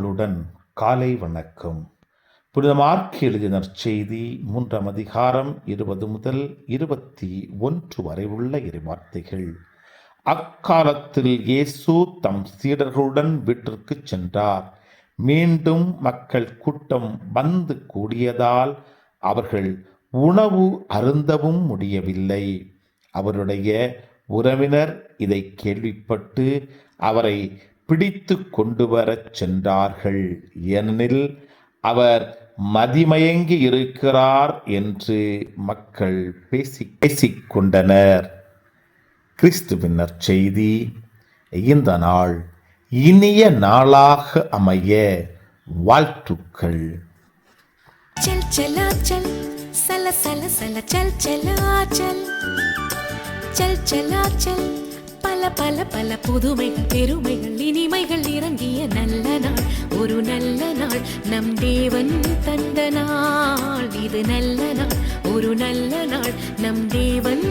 அன்புடன் காலை வணக்கம். புனித மார்க் எழுதிய நற்செய்தி 3ஆம் அதிகாரம் 20 முதல் 21 வரை உள்ள இறைவார்த்தைகள். அக்காலத்தில் இயேசு தம் சீடர்களுடன் வீட்டிற்கு சென்றார். மீண்டும் மக்கள் கூட்டம் வந்து கூடியதால் அவர்கள் உணவு அருந்தவும் முடியவில்லை. அவருடைய உறவினர் இதை கேள்விப்பட்டு அவரை பிடித்து கொண்டு வரச் சென்றார்கள். ஏனெனில் அவர் மதிமயங்கி இருக்கிறார் என்று மக்கள் பேசிக்கொண்டனர். கிறிஸ்துவின் நற்செய்தி. இந்த நாள் இனிய நாளாக அமைய வாழ்த்துக்கள். चल चला चल सल सल सल चल चला चल चल चला चल பல பல பல புதுமைகள் பெருமைகள் இனிமைகள் இறங்கிய நல்ல நாள், ஒரு நல்ல நாள், நம் தேவன் தந்த நாள். இது நல்ல நாள், ஒரு நல்ல நாள், நம் தேவன்